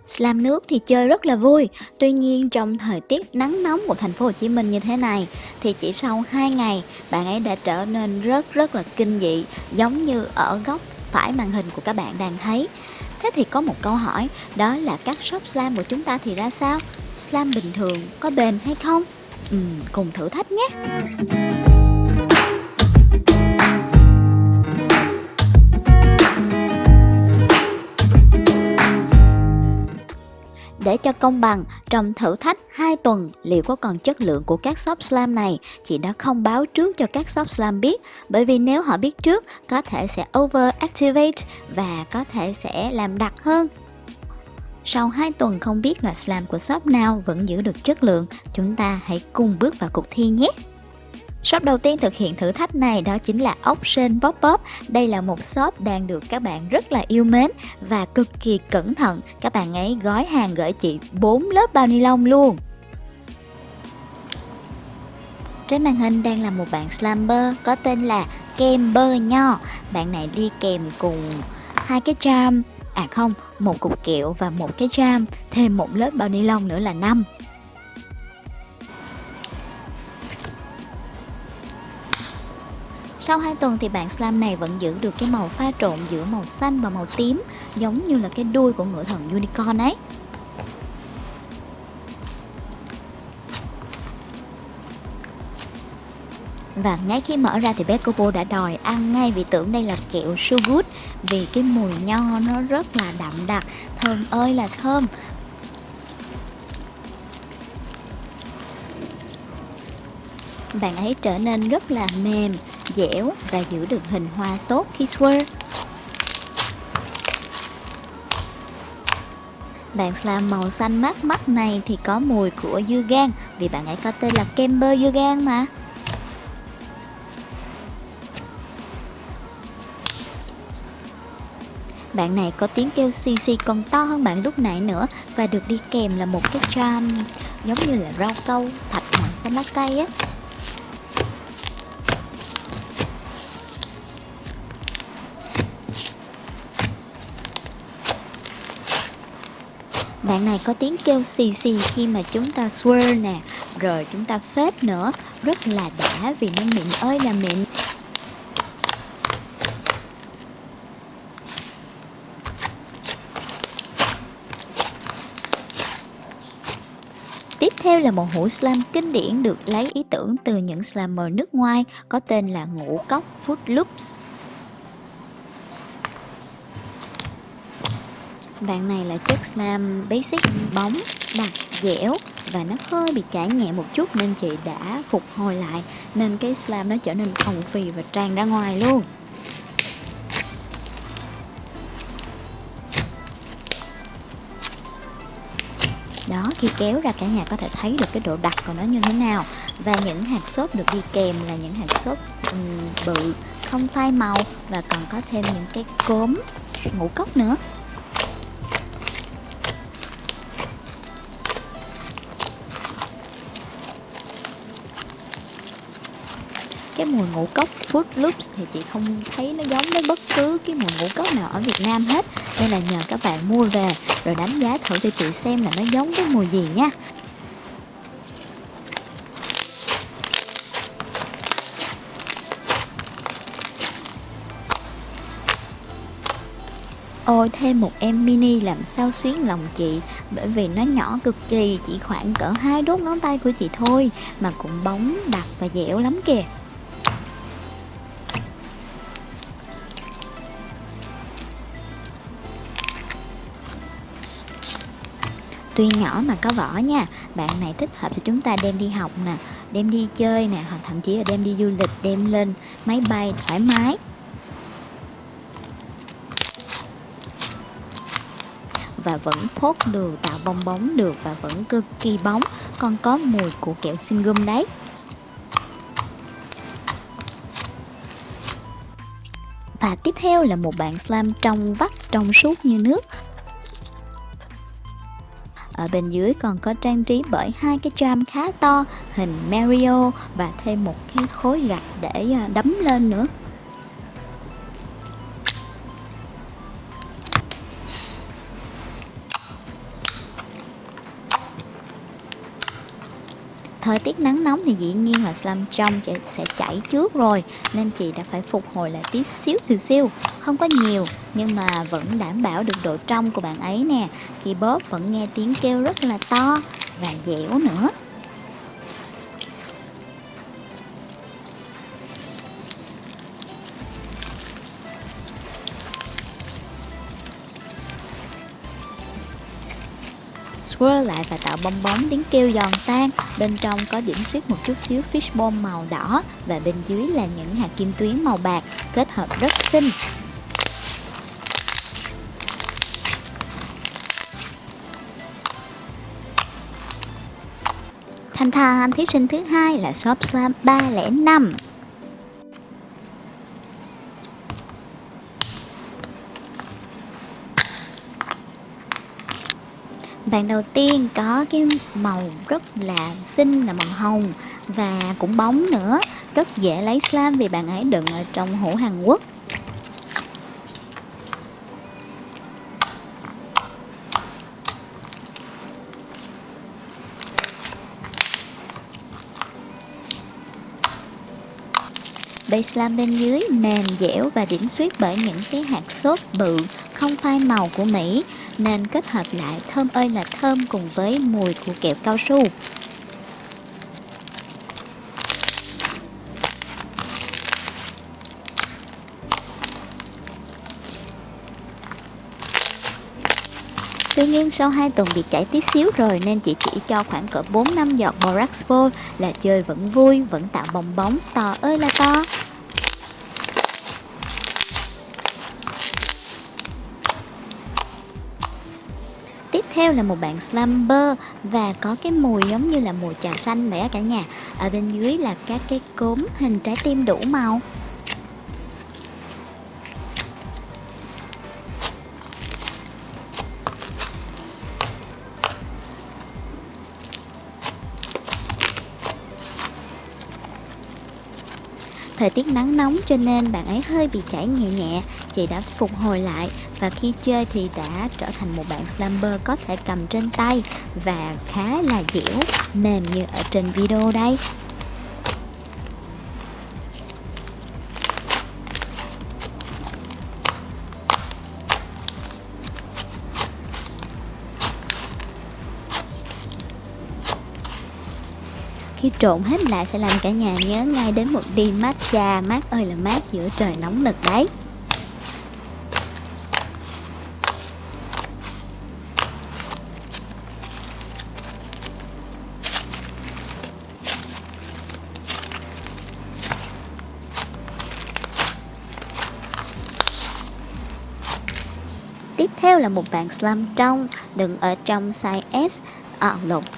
Slam nước thì chơi rất là vui, tuy nhiên trong thời tiết nắng nóng của thành phố Hồ Chí Minh như thế này thì chỉ sau 2 ngày bạn ấy đã trở nên rất là kinh dị, giống như ở góc phải màn hình của các bạn đang thấy. Thế thì có một câu hỏi, đó là các shop slam của chúng ta thì ra sao? Slam bình thường có bền hay không? Cùng thử thách nhé! Để cho công bằng, trong thử thách 2 tuần liệu có còn chất lượng của các shop slam này, chị đã không báo trước cho các shop slam biết, bởi vì nếu họ biết trước có thể sẽ overactivate và có thể sẽ làm đặc hơn. Sau 2 tuần không biết là slam của shop nào vẫn giữ được chất lượng, chúng ta hãy cùng bước vào cuộc thi nhé! Shop đầu tiên thực hiện thử thách này đó chính là Ocean Pop Pop. Đây là một shop đang được các bạn rất là yêu mến và cực kỳ cẩn thận. Các bạn ấy gói hàng gửi chị 4 lớp bao ni lông luôn. Trên màn hình đang là một bạn slammer có tên là Kem Bơ Nho. Bạn này đi kèm cùng 2 cái charm, một cục kẹo và 1 cái charm, thêm 1 lớp bao ni lông nữa là 5. Sau 2 tuần thì bạn slam này vẫn giữ được cái màu pha trộn giữa màu xanh và màu tím, giống như là cái đuôi của ngựa thần unicorn ấy. Và ngay khi mở ra thì bé Coco đã đòi ăn ngay vì tưởng đây là kẹo so good, vì cái mùi nho nó rất là đậm đặc, thơm ơi là thơm. Bạn ấy trở nên rất là mềm, dẻo và giữ được hình hoa tốt khi swirl. Bạn slam màu xanh mát mắt này thì có mùi của dưa gang, vì bạn ấy có tên là kem bơ dưa gang mà. Bạn này có tiếng kêu xì xì còn to hơn bạn lúc nãy nữa và được đi kèm là một cái charm giống như là rau câu, thạch màu xanh lá cây á. Bạn này có tiếng kêu xì xì khi mà chúng ta swirl nè, rồi chúng ta phết nữa, rất là đã vì nó mịn ơi là mịn. Tiếp theo là một hũ slam kinh điển được lấy ý tưởng từ những slammer nước ngoài có tên là ngũ cốc Fruit Loops. Bạn này là chất slam basic, bóng, đặc, dẻo và nó hơi bị chảy nhẹ một chút nên chị đã phục hồi lại, nên cái slam nó trở nên phồng phì và tràn ra ngoài luôn. Đó, khi kéo ra cả nhà có thể thấy được cái độ đặc của nó như thế nào. Và những hạt xốp được đi kèm là những hạt xốp bự, không phai màu và còn có thêm những cái cốm ngũ cốc nữa. Cái mùi ngũ cốc Fruit Loops thì chị không thấy nó giống với bất cứ cái mùi ngũ cốc nào ở Việt Nam hết, nên là nhờ các bạn mua về rồi đánh giá thử cho chị xem là nó giống cái mùi gì nha. Ôi, thêm một em mini làm sao xuyến lòng chị, bởi vì nó nhỏ cực kỳ, chỉ khoảng cỡ 2 đốt ngón tay của chị thôi mà cũng bóng, đặc và dẻo lắm kìa. Tuy nhỏ mà có vỏ nha, bạn này thích hợp cho chúng ta đem đi học nè, đem đi chơi nè, hoặc thậm chí là đem đi du lịch, đem lên máy bay thoải mái. Và vẫn pop được, tạo bong bóng được và vẫn cực kỳ bóng, còn có mùi của kẹo xin gum đấy. Và tiếp theo là một bạn slam trong vắt, trong suốt như nước. Ở bên dưới còn có trang trí bởi 2 cái charm khá to, hình Mario và thêm một cái khối gạch để đấm lên nữa. thời tiết nắng nóng thì dĩ nhiên là slam trong sẽ chảy trước rồi, nên chị đã phải phục hồi lại tí xíu, không có nhiều nhưng mà vẫn đảm bảo được độ trong của bạn ấy nè. Khi bóp vẫn nghe tiếng kêu rất là to và dẻo nữa. Swirl lại và tạo bong bóng tiếng kêu giòn tan. Bên trong có điểm xuyết một chút xíu fishbone màu đỏ và bên dưới là những hạt kim tuyến màu bạc kết hợp rất xinh. Thanh thí sinh thứ hai là Soft Slam 305. Bạn đầu tiên có cái màu rất là xinh là màu hồng và cũng bóng nữa, rất dễ lấy slam vì bạn ấy đựng ở trong hũ Hàn Quốc. Base slam bên dưới mềm dẻo và điểm xuyết bởi những cái hạt xốp bự không phai màu của Mỹ, nên kết hợp lại thơm ơi là thơm cùng với mùi của kẹo cao su. Tuy nhiên sau 2 tuần bị chảy tí xíu rồi nên chị chỉ cho khoảng cỡ 4-5 giọt borax vô là chơi vẫn vui, vẫn tạo bong bóng to ơi là to. Tiếp theo là một bạn slumber và có cái mùi giống như là mùi trà xanh vậy á cả nhà. Ở bên dưới là các cái cốm hình trái tim đủ màu. Thời tiết nắng nóng cho nên bạn ấy hơi bị chảy nhẹ nhẹ, chị đã phục hồi lại và khi chơi thì đã trở thành một bạn slumber có thể cầm trên tay và khá là dẻo, mềm như ở trên video đây. Khi trộn hết lại sẽ làm cả nhà nhớ ngay đến một ly matcha mát ơi là mát giữa trời nóng nực đấy. Tiếp theo là một bạn slam trong, đựng ở trong size S,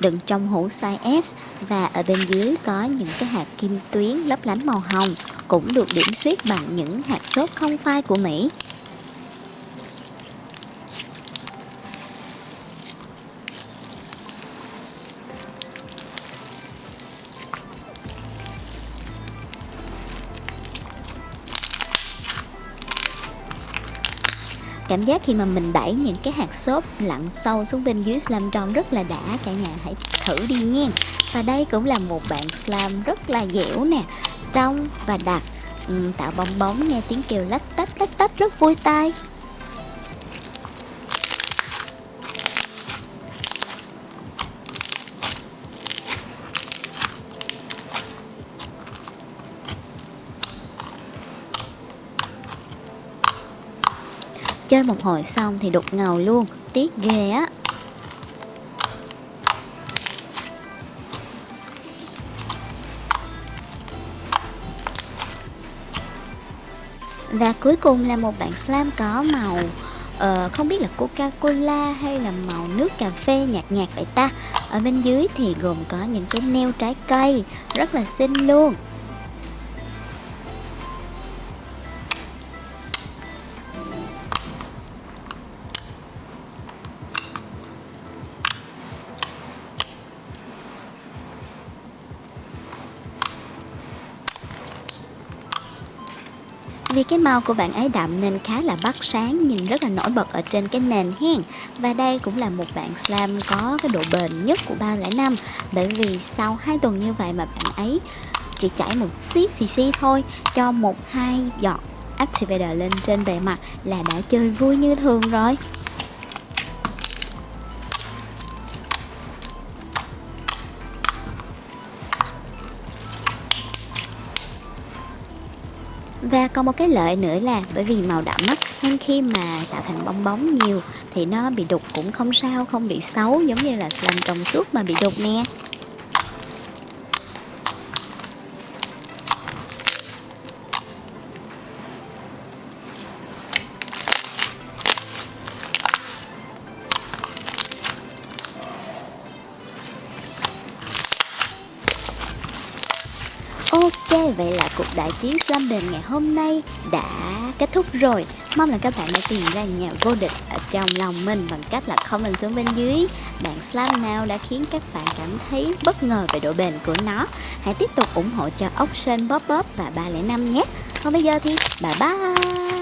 đựng trong hũ size S và ở bên dưới có những cái hạt kim tuyến lấp lánh màu hồng, cũng được điểm xuyết bằng những hạt xốp không phai của Mỹ. Cảm giác khi mà mình đẩy những cái hạt xốp lặn sâu xuống bên dưới slam trong rất là đã, cả nhà hãy thử đi nha. Và đây cũng là một bạn slam rất là dẻo nè, trong và đặc, tạo bong bóng nghe tiếng kêu lách tách rất vui tai. Chơi một hồi xong thì đục ngầu luôn, tiếc ghê á. Và cuối cùng là một bạn slam có màu không biết là Coca-Cola hay là màu nước cà phê nhạt nhạt vậy ta. Ở bên dưới thì gồm có những cái neo trái cây rất là xinh luôn. Vì cái màu của bạn ấy đậm nên khá là bắt sáng, nhìn rất là nổi bật ở trên cái nền hen. Và đây cũng là một bạn slam có cái độ bền nhất của 305, bởi vì sau 2 tuần như vậy mà bạn ấy chỉ chảy một xí thôi, cho 1-2 giọt activator lên trên bề mặt là đã chơi vui như thường rồi. Và còn một cái lợi nữa là bởi vì màu đậm á, nên khi mà tạo thành bong bóng nhiều thì nó bị đục cũng không sao, không bị xấu giống như là slam trong suốt mà bị đục nè. Ok, vậy là cuộc đại chiến slam đền ngày hôm nay đã kết thúc rồi. Mong là các bạn đã tìm ra nhà vô địch ở trong lòng mình bằng cách là comment xuống bên dưới bạn slam nào đã khiến các bạn cảm thấy bất ngờ về độ bền của nó. Hãy tiếp tục ủng hộ cho Ocean Pop Pop và 305 nhé. Còn bây giờ thì bye bye.